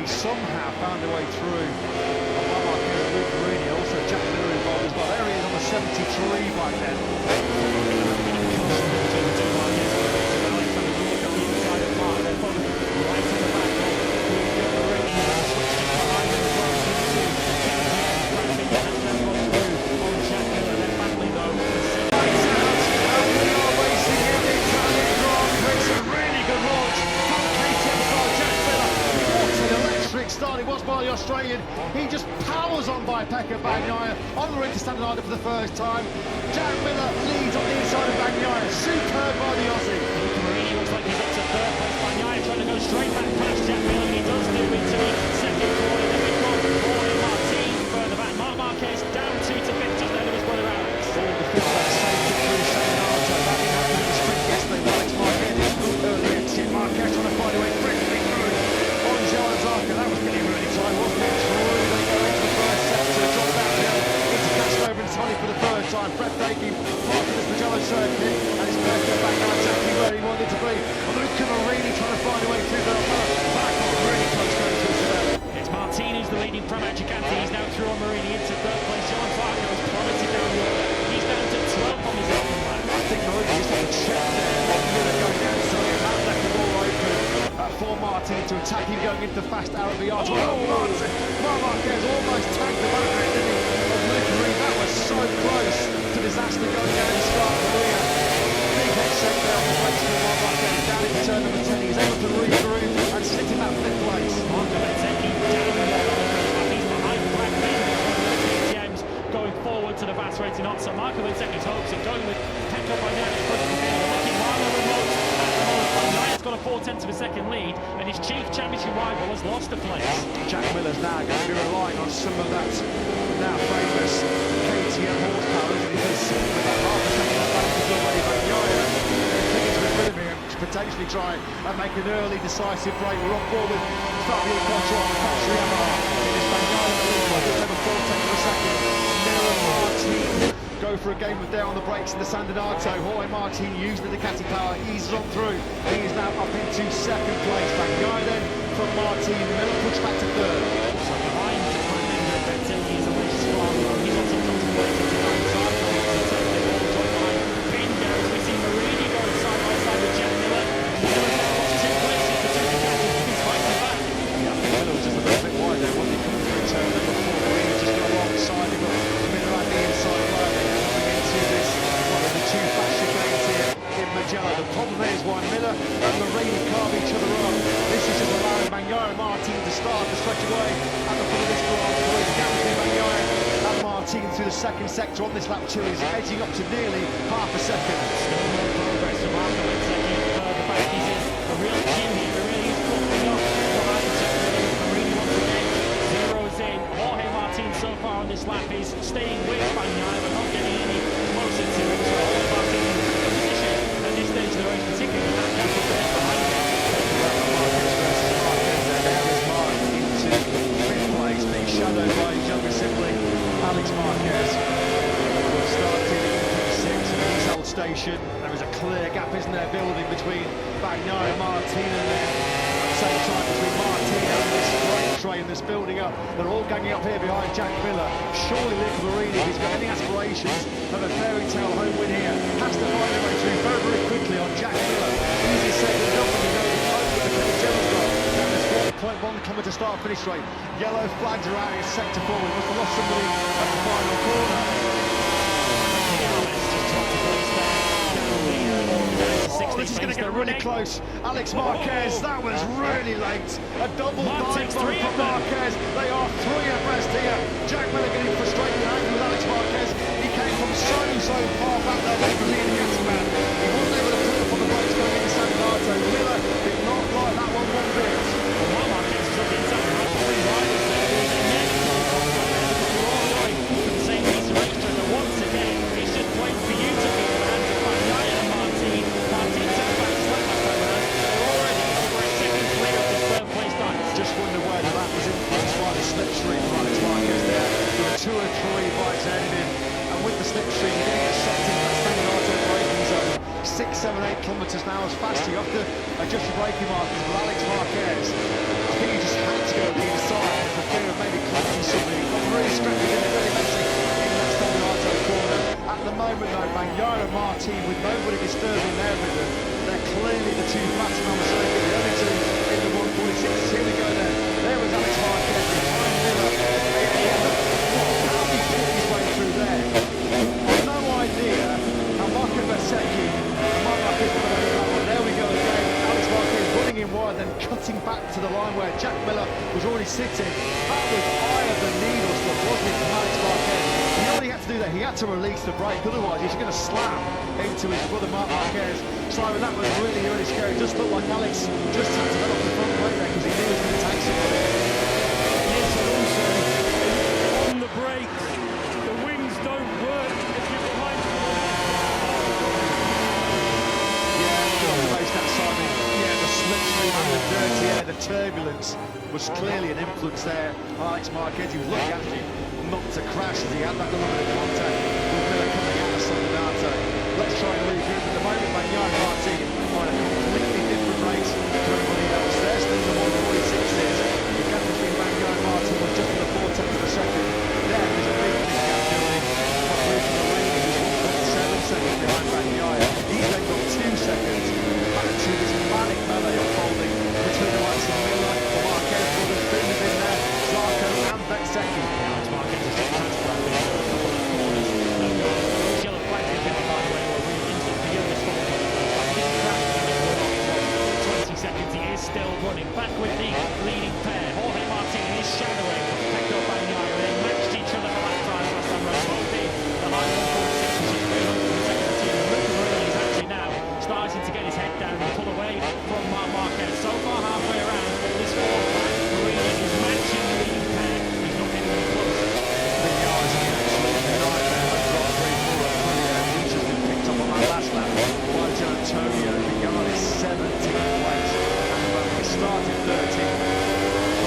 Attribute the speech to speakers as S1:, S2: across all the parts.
S1: somehow found their way through. Also Jack Miller involved as well. There he is on the 73 by then. Start. It was by the Australian. He just powers on by Pecco Bagnaia on the ring to stand for the first time. Joan Mir leads on the inside of Bagnaia. Superb by the Aussie.
S2: Marini looks like he's up to third place. Bagnaia trying to go straight back past Joan Mir. He does do into the second corner. Then we've got Jorge Martin further back. Marc Marquez down 2 to 5 just ahead of his brother Alex.
S1: All the field that saved it through Sanarto. That didn't happen in the sprint yesterday. Alex Marquez early exit. Marquez trying to find a way quickly through on Joan's arc. That was getting really tight, wasn't it? Through they go into the first sector. Drop down here into Castrover and Tony for the third time. Breathtaking part of this Mugello circuit. And it's Pecco Bagnaia exactly where he wanted to be. Luca Marini trying to find a way through the back. Really close going to Isabel.
S2: It's Martin who's the leading Pramac Ducati. He's now through on Marini into third place. Joan Mir has plummeted down the order. He's down to 12th on his own lap.
S1: I think Marini just had to check there. Miller going down, so he had left the ball open for Martin to attack him going into the fast out of the yard. Martin! Marquez almost tagged the back end, didn't he? Of Luca Marini. That was so close to disaster going down in Scarpa. Big head shake there on the place for Marquez. Down into turn number 10. He's able to read through and sit in that 5th place.
S2: Going forward to the fast rating on, so Marco Bezzecchi's hopes of going with Pecco Bagnaia looking rather remote at the moment. Bagnaia's got a 4/10 of a second lead, and his chief championship rival has lost a place.
S1: Jack Miller's now going to be relying on some of that now famous KTM horsepower, isn't he? Because about half a second advantage away Bagnaia. Thinking to get rid of him, potentially try and make an early decisive break. We're on board with Fabio Quattro on the Factory Yamaha. It is Bagnaia that leads by just over 4/10 of a second. Martin go for a game with there on the brakes in the San Donato. Jorge Martin using the Ducati power, eases on through. He is now up into 2nd place. Bagnaia then from Martin. Miller pushed back to 3rd.
S2: So behind Bezzecchi is a race strong. He's also contemplating to go inside. We see Marini going side by side with Joan Mir. Miller's now lost 2 places for 2 Ducatis. He's fighting back.
S1: Yeah, I think Miller was just a little bit wide there, wasn't he? Coming through turn number 4. Marini just got alongside him. Miller at the inside line. Coming into this one of the 2 fast chicanes here in Mugello. The problem is why Miller and Marini carve each other up. This is just allowing Bagnaia and Martin to start the stretch away at the front of this Grand Prix. Guaranteeing Bagnaia and Martin through the 2nd sector on this lap 2 is edging up to nearly half a second.
S2: Still no progress from Marco Bezzecchi further back. He's in a real queue here. Really is cooking up behind Marini once again. Zeroes in. Jorge Martin so far on this lap is staying with Bagnaia but not getting any closer to him. So Jorge Martin in a position at this stage of the race, particularly with that gap up there behind him.
S1: Into 5th place, being shadowed by his younger sibling, Alex Marquez. Started in P6 at the East Old Station. There is a clear gap, isn't there, building between Bagnaia and Martin, and then at the same time between Martin and this freight train that's building up. They're all ganging up here behind Jack Miller. Surely Luca Marini, if he's got any aspirations of a fairy tale home win here, has to find a way through very, very quickly on Jack Miller. Easy second, nothing to go with the cathedral's got. Down this 1.1 kilometre start-finish straight. Yellow flags are out in sector 4. We must have lost somebody at the final corner. This is going to get really close. Alex Marquez, that was really late. A double dive from Marquez. They are 3 abreast here. Jack Miller getting frustrated and angry with Alex Marquez. He came from so far back there, the Brazilian Yataman. He wasn't able to put up on the brakes going into San Donato. Miller did not like that one bit.
S2: Well, Marquez is up inside the right for his riders there. There's a negative all going for the same piece of race track. Once again, it's just waiting for you to be in the hands of Bagnaia and Martin. Martin turns back to slap back over there. They're already over a second clear of this 3rd place time.
S1: Just wonder where that was influenced by the slipstream from Alex Marquez there. There were 2 or 3 bikes ahead of him, and with the slipstream, you're going to get sucked into that San Donato braking zone. 6, 7, 8 kilometres now as fast. You have to adjust your braking markers with Alex Marquez. I think he just had to go moment though, Bagnaia and Martin with nobody disturbing their rhythm. They're clearly the two fastest on the circuit, the only two in the 146. Here we go then. There was Alex Marquez behind Miller. How did he pick his way through there? I've no idea how Marco Bezzecchi and Marc Marquez were going to do that one. There we go again. Alex Marquez running in wide, then cutting back to the line where Jack Miller was already sitting. That was eye of the needle stuff, wasn't it, from Alex Marquez? You know what he had to do there? He had to release the brake, otherwise he's going to slam into his brother Marc Marquez. Simon, that was really, really scary. It just looked like Alex just had to let off the front brake there because he knew he was going to take somebody.
S2: Yes, and also on the brakes, the wings don't work if you're behind.
S1: That Simon, the slipstream and the dirty air, the turbulence was clearly an influence there. Alex Marquez, he was looking actually not to crash as he had that little bit of contact with Miller coming out of Soldato. Let's try and regroup. At the moment, Bagnaia and Martin on a completely different race to everybody else. They're still in the 146s. The gap between Bagnaia and Martin was just in the 4/10 of a second. There is a big gap building. He's 1.7 seconds behind Bagnaia. He's then got 2 seconds. Back to this manic melee unfolding between the likes of Miller, the Marquez brothers, Boomer's in there, Zarco and Bezzecchi.
S2: Alex Marquez has got transport in a couple of corners. Those yellow flags are going by the way, were really into the youngest one. He didn't crash, but 20 seconds, he is still running. Back with the leading pair. Jorge Martin is shadowing Pecco Bagnaia. They matched each other for lap times last time around. Both the high 146, which is 300 seconds. Really is actually now starting to get his head down and pull away from Marc Marquez. So far, halfway around, this fourth lap, Marini is matching the leading pair. He's not getting any close.
S1: The yards are absolutely nightmare. They've got 3-4 He's just been picked up on that last lap by Joan Antonio. The yard is 17th place. And he started 13th.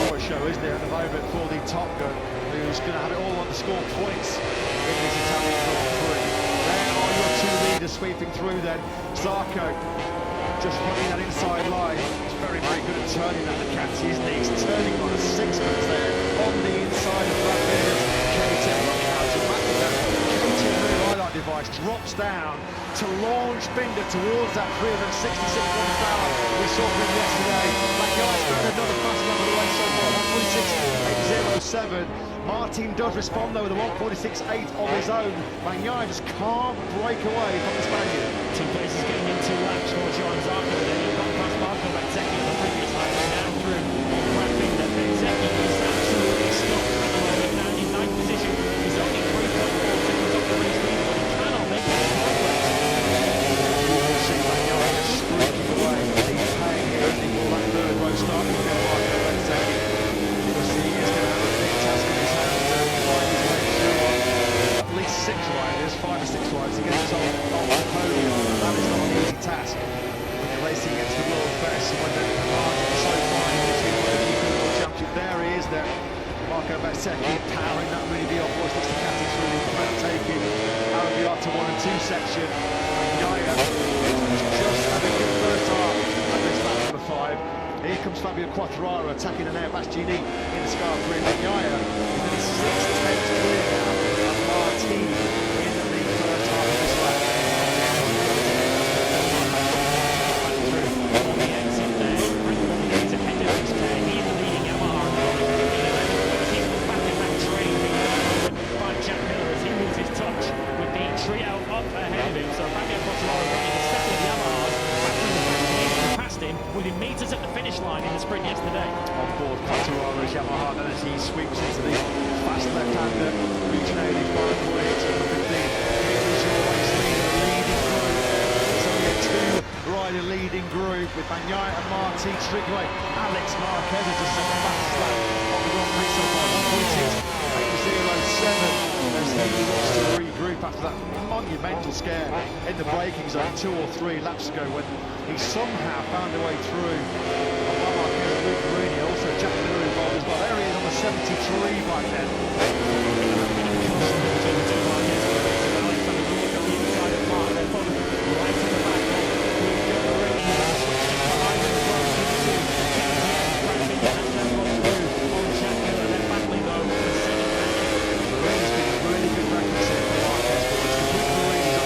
S1: Horror show, isn't it, at the moment for the Top Gun, who's going to have it all on to score points in this Italian Grand Prix. There are your two leaders sweeping through then. Zarco just running that inside line. He's very, very good at turning that Ducati, isn't he? He's turning on a sixpence there on the inside of Brad Beers. K10 looking out to back with that K10 rear highlight device, drops down to launch Binder towards that 366 km/h we saw from him yesterday. Bagnaia found another fast lap of the race so far, 146.807. Martin does respond though with a 146.8 of his own. Bagnaia just can't break away from the Spaniard.
S2: 2 places getting in 2 laps for Joan Zarco. Then you've got past Marco Bezzecchi in the previous lap, down through Brad Binder. Bezzecchi is absolutely stuck at the moment, down in 9th position. He's only 3.4 seconds off the race lead, but he cannot make any progress.
S1: See Bagnaia just streaking away. He's paying here in the black third row starting with Marco Bezzecchi. Because he is going to have a big task in his hands to find his way through on at least 6 riders, 5 or 6 riders to get himself on the podium. That is not an easy task when you're racing against the world best, when the margin is so fine between one of the world championship. There he is there. Marco Bezzecchi powering that really the off-horse next to Ducati through the breathtaking Arrabbiata 1 and 2 section. Bagnaia just had a good first half at this lap number 5. Here comes Fabio Quartararo attacking an Airbus GD in the Scar-3. Bagnaia is in his 6/10 clear now of Martin in the first half of this lap.
S2: On the exit there, Frank is ahead of his pair. He is the leading Yamaha. He's back in that train by Jack Miller as he loses touch with the trio up ahead of him. So Fabio Quartararo running a step of the Yamahas back from the back here. He passed him within metres at the finish line in the sprint yesterday.
S1: On board Quartararo's Yamaha then as he sweeps into the fast left-hander, reaching out his bike way to number 15. Here is your race leader, the leading group. It's only a 2-rider leading group with Bagnaia and Martin streaking away. Alex Marquez has just set the fastest lap on the Grand Prix so far, 146.807. As he looks to regroup after that monumental scare in the braking zone 2 or 3 laps ago when he somehow found a way through. Also Jack Miller involved as well. There he is on the 73 bike then. Marquez, but it's the good Marines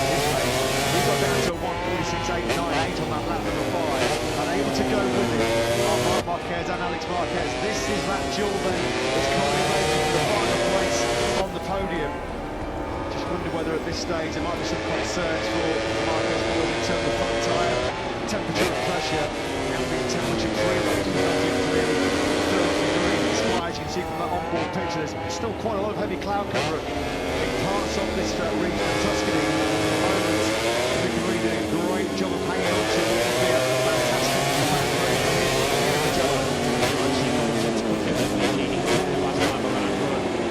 S1: is that duel then that's currently waiting for the final place on the podium. Just wonder whether at this stage there might be some concerns for Marquez boys in terms of front tyre, temperature and pressure. Ambient temperature preload is not even really 30 degrees. As you can see from that onboard picture, there's still quite a lot of heavy cloud cover in parts of this region of Tuscany at the moment. They're really doing a great job of hanging on to what will be a fantastic race in Mugello.
S2: Actually, Hamilton's quicker than the leading two last time around.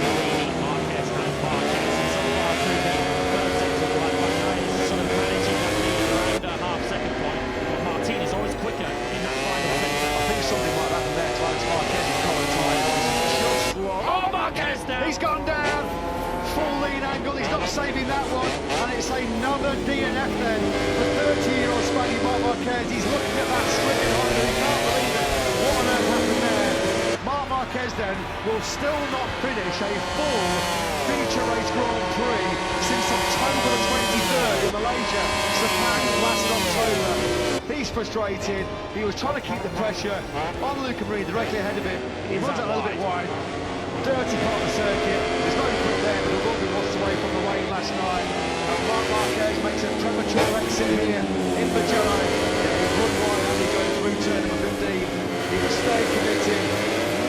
S2: Marini, Marquez and Marquez. And so far through the third sector, Pecco Bagnaia is sort of managing that lead around a half-second point. But Martin is always quicker in that final sector.
S1: I think something might happen there to Alex Marquez in common time. Just
S2: Oh, Marquez now!
S1: He's gone down. Full lean angle. He's not saving that one. And it's another DNF then for 30-year-old Spaniard Marc Marquez. He's looking at that stricken Honda. He can't believe it. What on earth happened there? Marc Marquez then will still not finish a full feature race Grand Prix since October the 23rd in Malaysia, Sepang last October. He's frustrated. He was trying to keep the pressure on Luca Marini directly ahead of him. He runs a little bit wide. Dirty part of the circuit. There's no grip there, but it will be lost away from the rain last night. And Marc Marquez makes a premature exit here in Mugello. He run wide as he goes through turn number 15. He will stay committed.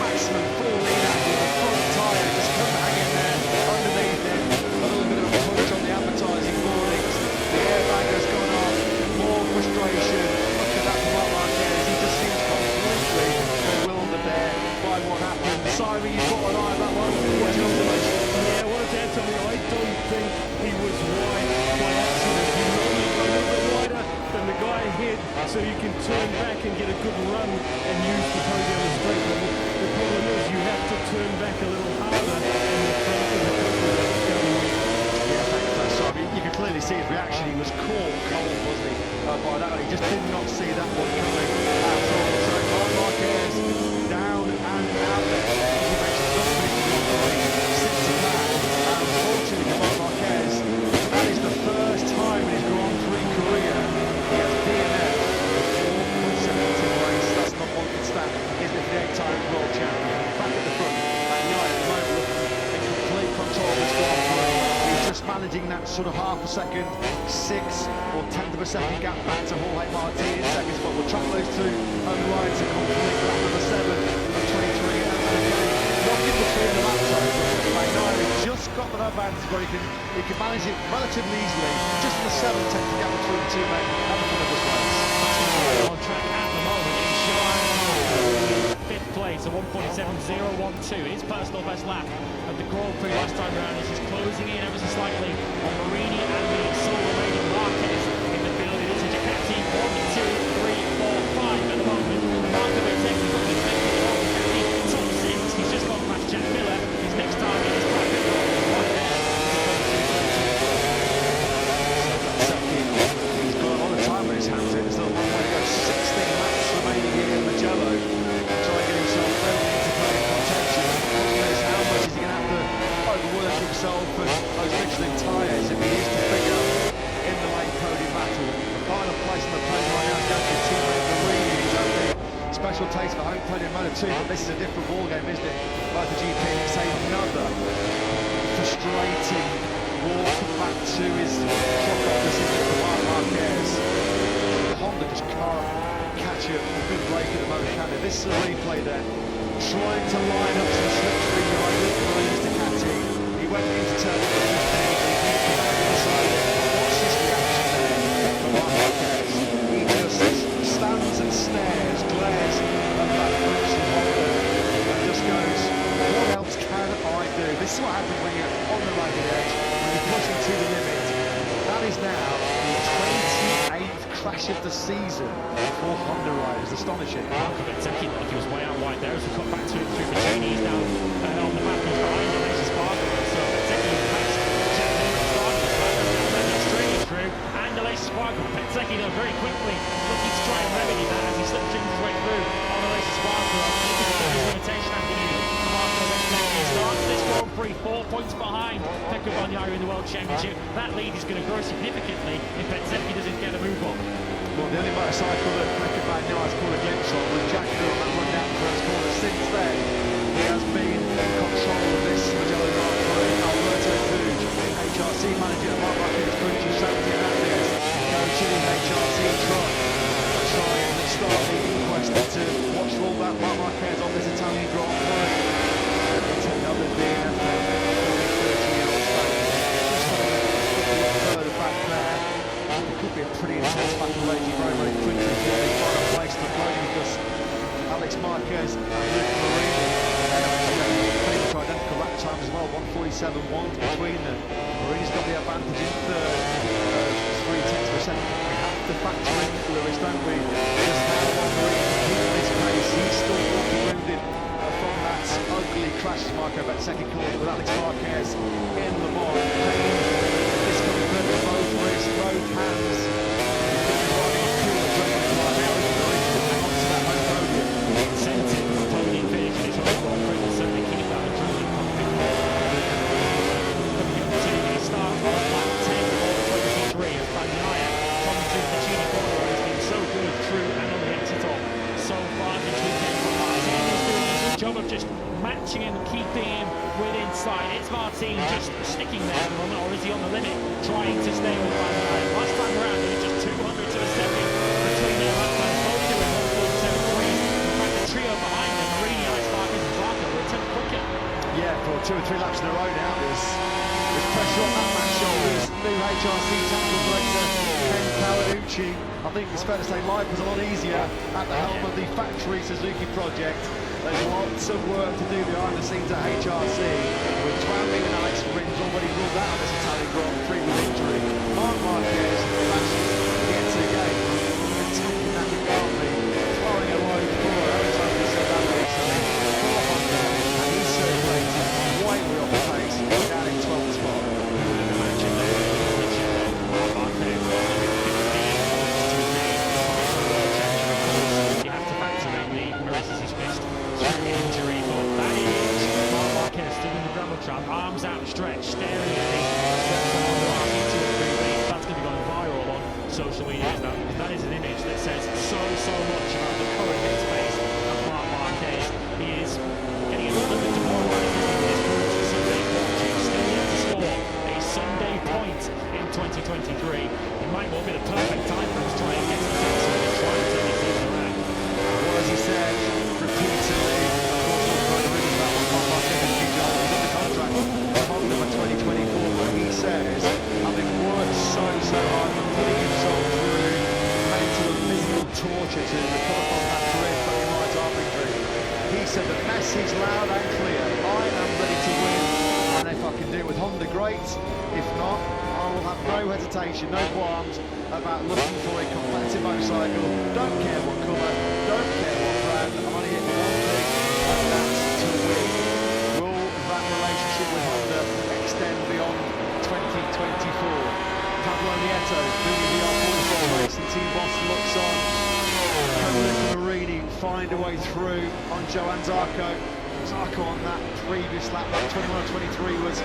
S1: Maximum full lead angle. The front tyre just couldn't hang in there. Underneath him, a little bit of a punch on the advertising boardings. The airbag has gone off. More frustration. Look at that from Marc Marquez. He just seems completely bewildered there by what happened. Simon, you've got an eye on that one. What's your observation?
S3: Yeah, well, Dan, tell me, I don't think he was wide by accident. You know, you go a little bit wider than the guy ahead, so you can turn back and get a good run and use the toe down the straight level. The problem is you have to turn back a little harder and the front of the Conqueror is going weak.
S1: Yeah, thanks for that, Simon. You could clearly see his reaction. He was caught cold, wasn't he, by that one. He just did not see that one coming at all. So Marc Marquez down and out there. As you mentioned, not finished the Grand Prix since Sepang. And unfortunately for Marc Marquez, that is the first time in his Grand Prix career he has DNF in a 4-consecutive race. That's not one can stand, isn't it, for the 8-time world champion? Back at the front, Bagnaia at the moment looking in complete control of this Grand Prix. He's just managing that sort of half a second, 6 or 10th of a second gap back to Jorge Martin in seconds, but we'll track those two overrides to complete lap number 7 of 23. And again, not in between the lap times. Bagnaia just got that advantage where he can manage it relatively easily, just in the 7/10 gap between the two men at the front of this race.
S2: On track at the moment is Joan Mir, 5th place, a 1:47.012. His personal best lap at the Grand Prix last time around. This is closing in ever so slightly on Marini and the sole remaining Marquez in the field. It is a Ducati 1, 2, 3, 4, 5 at the moment. Marco Bezzecchi got his next Ducati top 6. He's just gone past Jack Miller. His next target is Prix. Right there.
S1: He's got a lot of time on his hands here. There's still a long way to go. 16 laps remaining here in Mugello. Try and get himself firmly into podium contention. How much is he going to have to overwork himself and those Michelin tyres if he is to figure in the late podium battle? The final place on the podium right now is going to be teammate Marini. He's only special taste for home podium Moto2, but this is a different ball game, isn't it? MotoGP, it's another frustrating walk back to his clock office, isn't it, for Marc Marquez? The Honda just can't catch a good break at the moment, can they? This is a replay then, trying to line up some slipstream behind Luca Marini's Ducati. He went into turn number 15, but he came out the other side. Watch his reaction there from Marc Marquez. He just stands and stares, glares at that French Honda, and just goes, what else can I do? This is what happens when you're on the ragged edge, when you're pushing to the limit. That is now the 28th crash of the season for Honda riders. Astonishing.
S2: Marco Bezzecchi, like he was way out wide there as he cut back through Tuscany. He's now on the map. He's behind the race Spargo. So Bezzecchi has passed Jack Miller at the start of the lap. And then straight through. And the race Spargo. Bezzecchi though very quickly looking to try and remedy that as he slipped his way through on the race Spargo. Looking to put his limitation after you. Marco Bezzecchi starts this Grand Prix 4 points behind Pecco Bagnaia in the World Championship. That lead is going to grow significantly if Bezzecchi doesn't get a move on.
S1: Well, the only motorcycle that Pecco Bagnaia has caught a glimpse of was Jack Miller on that run down the first corner. Since then, 0.7 between them. Marini's got the advantage in third, 3/10 of a second. We have to factor in Lewis, don't we? Just how long Marini can keep this pace. He's still walking wounded from that ugly crash, Marco Bezzecchi called with Alex Marquez in Le Mans. Discomfort in both wrists, both hands.
S2: Incentive for podium finish in his home run will certainly keep that adrenaline pumping. Coming up to the start of lap 10 of 23 as Bagnaia comes through the Tuscany corner has been so good through and on the exit off so far this weekend for Martin. He's doing a good job of just matching him, keeping him with inside. It's Martin just sticking there at the moment, or is he on the limit, trying to stay with Bagnaia? Last time around, it was just 200 to a second between their lap times, both doing 1:47.3. Trio behind them, Marini, Alex Marquez and Zarco were 10 quicker.
S1: Yeah, for 2 or 3 laps in a row now, there's pressure on that man's shoulders. New HRC technical director, Ken Cawanucci. I think it's fair to say life was a lot easier at the helm of the factory Suzuki project. There's lots of work to do behind the scenes at HRC, with Joan Mir and Alex Rins already ruled out of this Italian Grand Prix with injury. Marc Marquez matches yet again, attacking that McGarvey, throwing a load for Alexander Sedan recently for Honda, and he's circulating way off the pace, down in 12th spot.
S2: Imagine that Marc Marquez was you have to factor in the Maurice's dismissed injury, but that is Marc Marquez still in the gravel trap, arms outstretched, staring at it. That's going to be going viral on social media, because that is an image that says so much about the current headspace of Marc Marquez. He is getting a little bit demoralised in this group for Sunday, still yet to score a Sunday point in 2023. It might well be the perfect time for him to try and get to the top and try and turn his season around.
S1: Well, as he said repeatedly, of course, all kind of reading about what Marc Marquez has been done. He's under contract with Honda for 2024, but he says, having worked so hard and putting himself through mental and physical torture to recover from that career-threatening right arm injury, he said the message loud and clear: I am ready to win, and if I can do it with Honda, great. If not, I will have no hesitation, no qualms about looking for a competitive motorcycle. Don't care what colour, don't care what brand, I'm only here for one thing, and that's to win. Will that relationship with Honda extend beyond 2024? Pablo Nieto, doing the R44 racing team boss, looks on. Caroline Marini find a way through on Joan Zarco. Zarco on that previous lap, lap 21-23, was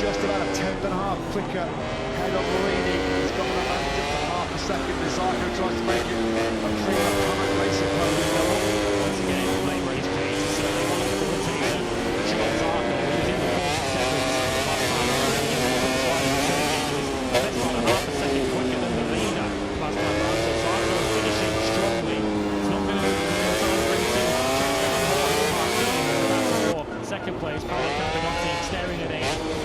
S1: just about a 10th.5 quicker head of Marini. He's got an advantage up to half a second as Zarco tries to make it a 3-lap comeback racing podium level.
S2: Once again, late race pace is certainly one of the qualities of Joan Zarco, who was in the 47s last time around. That's not a half a second quicker than Marina last time around. So Zarco finishing strongly. It's not going to bring to second place, Paolo Capinotti staring at a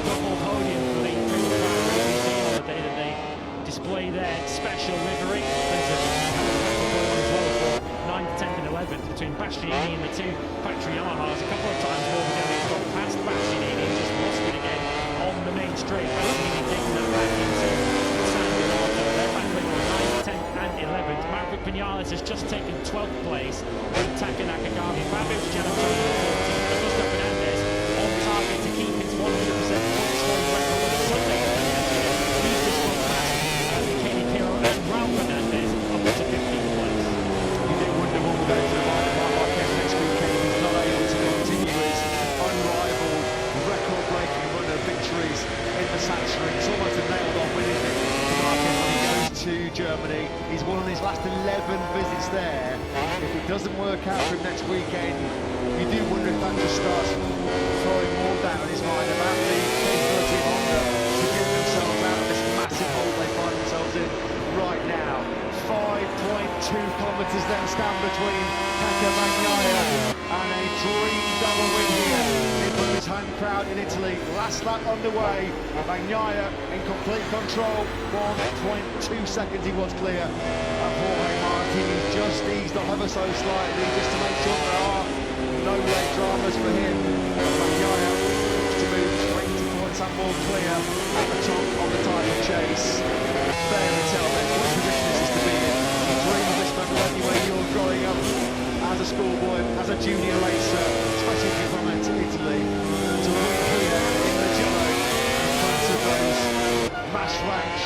S2: double podium for the Prix on the day that they display their special livery. There's a podium as well for 9th, 10th and 11th between Bastianini and the two factory Yamahas. A couple of times Morbidelli's got past Bastianini and just lost it again on the main straight. Bastianini taking that back into San Donato. They're back with 9th, 10th and 11th. Maverick Vinales has just taken 12th place with Taka Nakagami. Fabio Giannantonio 14th. Augusto Fernandez on target to keep its 100% point scoring record on Sunday. He's just gone past Kenny Kiro and Raul Fernandez up to 15th place.
S1: You do wonder what will go to the mind of Marc Marquez next weekend if he's not able to continue his unrivaled, record-breaking run of victories in the Sachsenring. It's almost a nailed-on win, isn't it, for Marquez when he goes to Germany. He's won on his last 11 visits there. If it doesn't work out for him next weekend, you do wonder if that just starts throwing more down in his mind about the capability of Honda to get themselves out of this massive hole they find themselves in right now. 5.2 kilometres then stand between Pecco Bagnaia and a dream double win here in front of his home crowd in Italy. Last lap underway, Bagnaia in complete control, 1.2 seconds he was clear. And Jorge Martinez just eased off ever so slightly just to make sure there are no late dramas for him. Bagnaia to move 20 points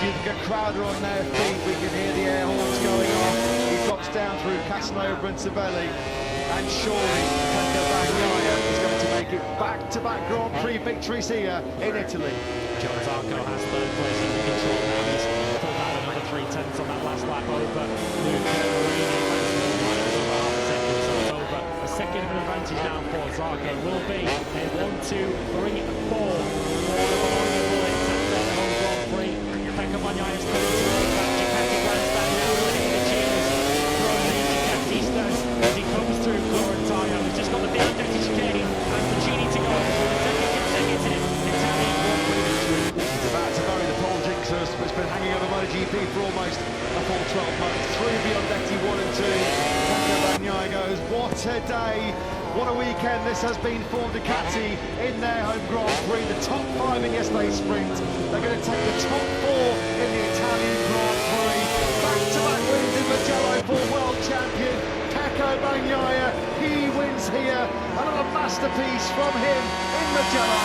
S1: You've got Crowder on their feet, we can hear the air horns going off. He drops down through Casanova and Savelli, and surely Pecco Bagnaia is going to make it back-to-back Grand Prix victories here in Italy.
S2: Joan Zarco has third place in the control now. He's pulled out another 3/10 on that last lap over Luca Marini. That's over half a second, so it's over. A second of an advantage now for Zarco will be a 1, 2, 3, 4 for the Bologna Bullets at their home Grand Prix. Pecco Bagnaia is coming towards that Ducati grandstand now. We're hitting the cheers from the Ducatistas as he comes through Florentino. He's just got the Biandetti chicane and Puccini to go for the second consecutive Italian Grand Prix victory.
S1: He's about to bury the pole jinxers, which has been hanging over MotoGP for almost a full 12 months. 3 Biandetti, 1 and 2. Pecco Bagnaia goes, what a day! What a weekend this has been for Ducati in their home Grand Prix. The top 5 in yesterday's sprint. They're going to take the top 4 in the Italian Grand Prix. Back-to-back wins in Mugello for world champion Pecco Bagnaia. He wins here. Another masterpiece from him in Mugello.